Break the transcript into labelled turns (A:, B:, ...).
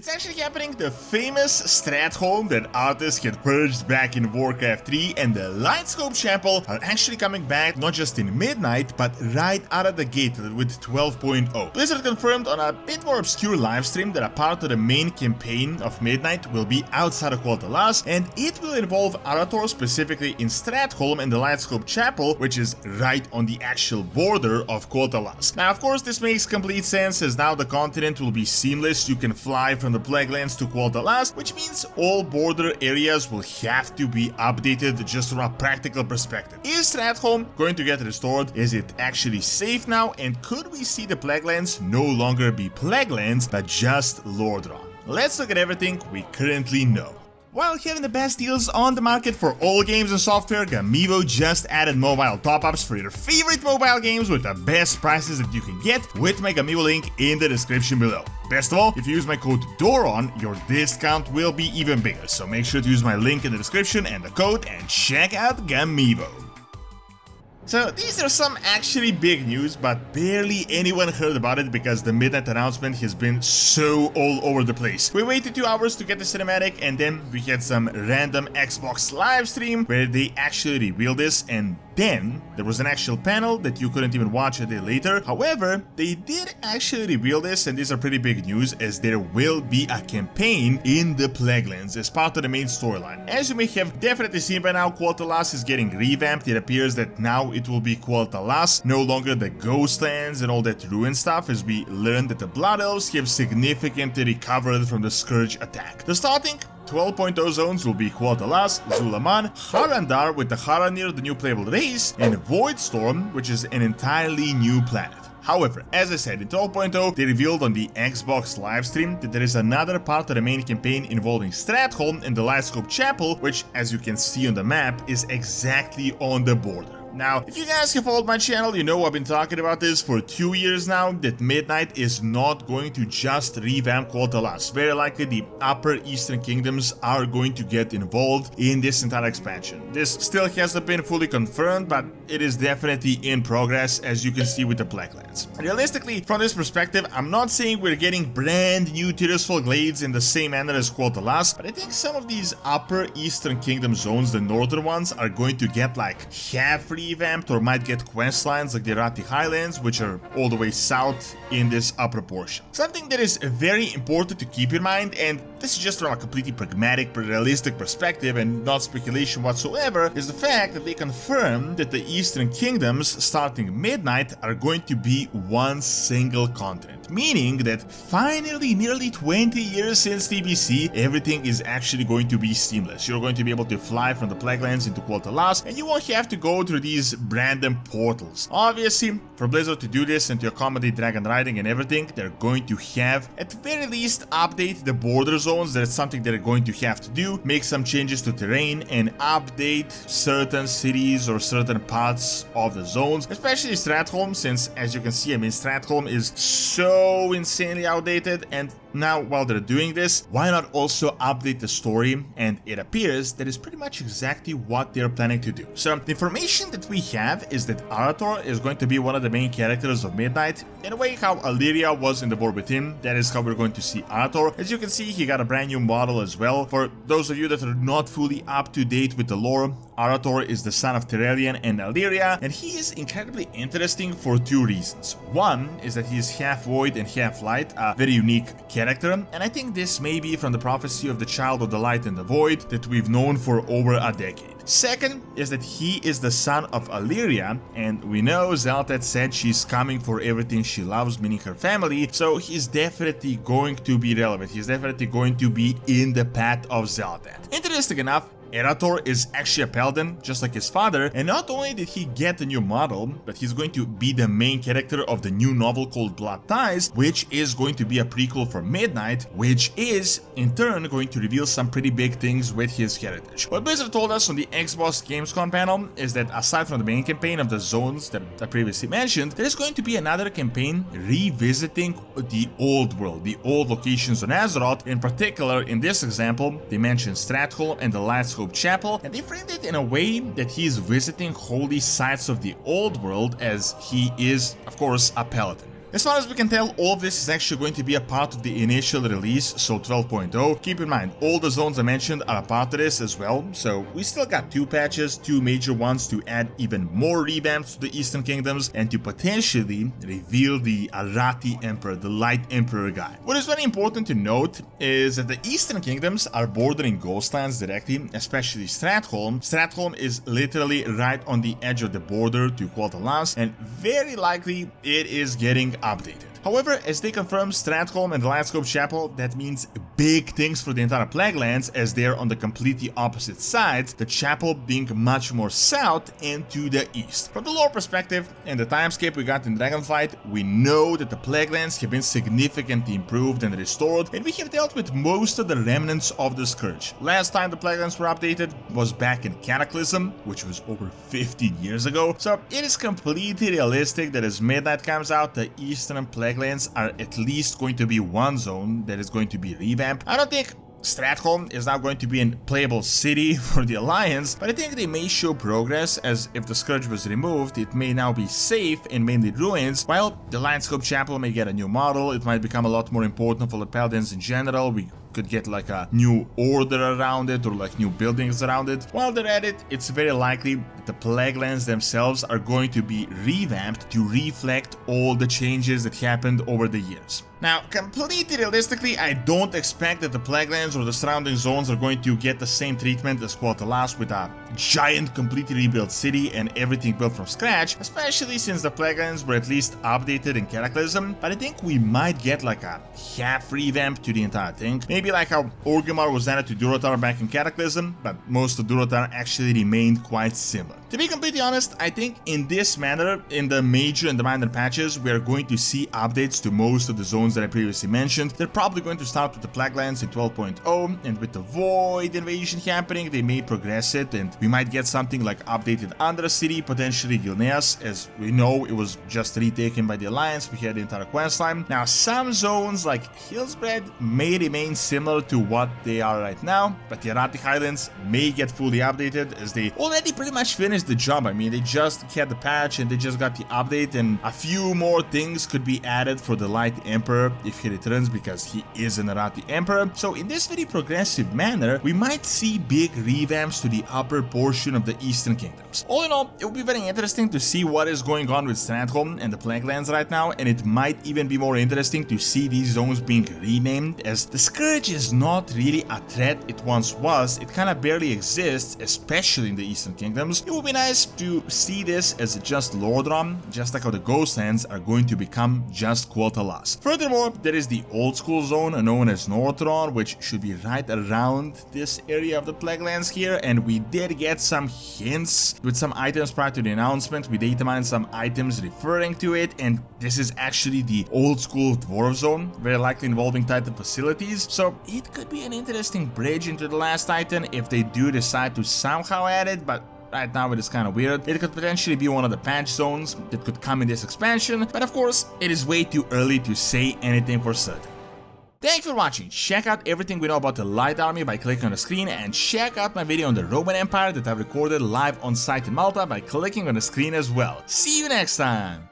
A: It's actually happening. The famous Stratholme that Arthas had purged back in Warcraft 3 and the Lightscope Chapel are actually coming back not just in Midnight, but right out of the gate with 12.0. Blizzard confirmed on a bit more obscure livestream that a part of the main campaign of Midnight will be outside of Quel'Thalas, and it will involve Arator, specifically in Stratholme and the Lightscope Chapel, which is right on the actual border of Quel'Thalas. Now, of course, this makes complete sense, as now the continent will be seamless. You can fly from the Plaguelands to Quel'Thalas, which means all border areas will have to be updated just from a practical perspective. Is Stratholme going to get restored? Is it actually safe now? And could we see the Plaguelands no longer be Plaguelands, but just Lordaeorn? Let's look at everything we currently know. While having the best deals on the market for all games and software, Gamivo just added mobile top-ups for your favorite mobile games with the best prices that you can get with my Gamivo link in the description below. Best of all, if you use my code DORON, your discount will be even bigger, so make sure to use my link in the description and the code and check out Gamivo. So these are some actually big news, but barely anyone heard about it because the Midnight announcement has been so all over the place. We waited 2 hours to get the cinematic, and then we had some random Xbox live stream where they actually revealed this, and then there was an actual panel that you couldn't even watch a day later. However, they did actually reveal this, and these are pretty big news, as there will be a campaign in the Plaguelands as part of the main storyline. As you may have definitely seen by now, Quel'Thalas is getting revamped. It appears that now it will be Quel'Thalas, no longer the Ghostlands and all that ruined stuff, as we learned that the Blood Elves have significantly recovered from the Scourge attack. The starting 12.0 zones will be Quel'Thalas, Zulaman, Harandar with the Haranir, the new playable race, and Voidstorm, which is an entirely new planet. However, as I said, in 12.0, they revealed on the Xbox livestream that there is another part of the main campaign involving Stratholme and the Lightscope Chapel, which, as you can see on the map, is exactly on the border. Now, if you guys have followed my channel, you know I've been talking about this for 2 years now, that Midnight is not going to just revamp Quel'Thalas. Very likely the upper eastern kingdoms are going to get involved in this entire expansion. This still hasn't been fully confirmed, but it is definitely in progress, as you can see with the Plaguelands. Realistically, from this perspective, I'm not saying we're getting brand new Tirisfal Glades in the same manner as Quel'Thalas, but I think some of these upper eastern kingdom zones, the northern ones, are going to get like half revamped, or might get quest lines like the Arati Highlands, which are all the way south in this upper portion. Something that is very important to keep in mind, and this is just from a completely pragmatic, realistic perspective and not speculation whatsoever, is the fact that they confirm that the Eastern Kingdoms, starting Midnight, are going to be one single continent. Meaning that finally, nearly 20 years since TBC, everything is actually going to be seamless. You're going to be able to fly from the Plaguelands into Quel'Thalas, and you won't have to go through these random portals. Obviously, for Blizzard to do this and to accommodate dragon riding and everything, they're going to have, at the very least, update the border zones. That's something they're going to have to do, make some changes to terrain, and update certain cities or certain parts of the zones, especially Stratholme, since, as you can see, I mean, Stratholme is so insanely outdated. And now, while they're doing this, why not also update the story? And it appears that is pretty much exactly what they're planning to do. So the information that we have is that Arator is going to be one of the main characters of Midnight, in a way how Illyria was in the War Within. That is how we're going to see Arator. As you can see, he got a brand new model as well. For those of you that are not fully up to date with the lore, Arator is the son of Terrelian and Illyria, and he is incredibly interesting for two reasons. One is that he is half void and half light, a very unique character, and I think this may be from the prophecy of the Child of the Light and the Void that we've known for over a decade. Second is that he is the son of Illyria, and we know Xal'atath said she's coming for everything she loves, meaning her family, so he's definitely going to be relevant. He's definitely going to be in the path of Xal'atath. Interesting enough, Arator is actually a paladin, just like his father, and not only did he get a new model, but he's going to be the main character of the new novel called Blood Ties, which is going to be a prequel for Midnight, which is, in turn, going to reveal some pretty big things with his heritage. What Blizzard told us on the Xbox Gamescom panel is that aside from the main campaign of the zones that I previously mentioned, there is going to be another campaign revisiting the old world, the old locations on Azeroth. In particular, in this example, they mentioned Stratholme and the Lightscope Chapel, and they framed it in a way that he is visiting holy sites of the old world, as he is, of course, a paladin. As far as we can tell, all of this is actually going to be a part of the initial release, so 12.0. Keep in mind, all the zones I mentioned are a part of this as well, so we still got 2 patches, 2 major ones to add even more revamps to the Eastern Kingdoms and to potentially reveal the Arati Emperor, the Light Emperor guy. What is very important to note is that the Eastern Kingdoms are bordering Ghostlands directly, especially Stratholme. Stratholme is literally right on the edge of the border to Quel'Thalas, and very likely it is getting updated. However, as they confirm Stratholme and the Lightscope Chapel, that means big things for the entire Plaguelands, as they're on the completely opposite sides, the chapel being much more south and to the east. From the lore perspective and the timescape we got in Dragonflight, we know that the Plaguelands have been significantly improved and restored, and we have dealt with most of the remnants of the Scourge. Last time the Plaguelands were updated was back in Cataclysm, which was over 15 years ago, so it is completely realistic that as Midnight comes out, the Eastern Plaguelands are at least going to be one zone that is going to be revamped. I don't think Stratholme is now going to be a playable city for the Alliance, but I think they may show progress, as if the Scourge was removed, it may now be safe and mainly ruins, while the Lightscope Chapel may get a new model, it might become a lot more important for the Paladins in general. We could get like a new order around it, or like new buildings around it. While they're at it, it's very likely that the Plaguelands themselves are going to be revamped to reflect all the changes that happened over the years. Now, completely realistically, I don't expect that the Plaguelands or the surrounding zones are going to get the same treatment as Quel'Thalas, with a giant completely rebuilt city and everything built from scratch, especially since the Plaguelands were at least updated in Cataclysm, but I think we might get like a half revamp to the entire thing. Maybe like how Orgrimmar was added to Durotar back in Cataclysm, but most of Durotar actually remained quite similar. To be completely honest, I think in this manner, in the major and the minor patches, we are going to see updates to most of the zones that I previously mentioned. They're probably going to start with the Plaguelands in 12.0, and with the Void invasion happening, they may progress it, and we might get something like updated Andhra City, potentially Gilneas, as we know it was just retaken by the Alliance. We had the entire questline. Now, some zones like Hillsbred may remain similar to what they are right now, but the Arati Highlands may get fully updated, as they already pretty much finished the job. I mean, they just had the patch and they just got the update, and a few more things could be added for the Light Emperor if he returns, because he is an Arati Emperor. So in this very progressive manner, we might see big revamps to the upper portion of the Eastern Kingdoms. All in all, it will be very interesting to see what is going on with Stratholme and the Plaguelands right now, and it might even be more interesting to see these zones being renamed, as the Scourge is not really a threat it once was. It kind of barely exists, especially in the Eastern Kingdoms. It would be nice to see this as just Lordaeorn, just like how the Ghostlands are going to become just Quel'Thalas. Furthermore, there is the old school zone known as Northrond, which should be right around this area of the Plaguelands here, and we did get some hints with some items prior to the announcement. We data mined some items referring to it, and this is actually the old school dwarf zone, very likely involving Titan facilities, so it could be an interesting bridge into the last Titan if they do decide to somehow add it, but right now it is kind of weird. It could potentially be one of the patch zones that could come in this expansion, but of course, it is way too early to say anything for certain. Thanks for watching. Check out everything we know about the Light Army by clicking on the screen, and check out my video on the Roman Empire that I recorded live on site in Malta by clicking on the screen as well. See you next time!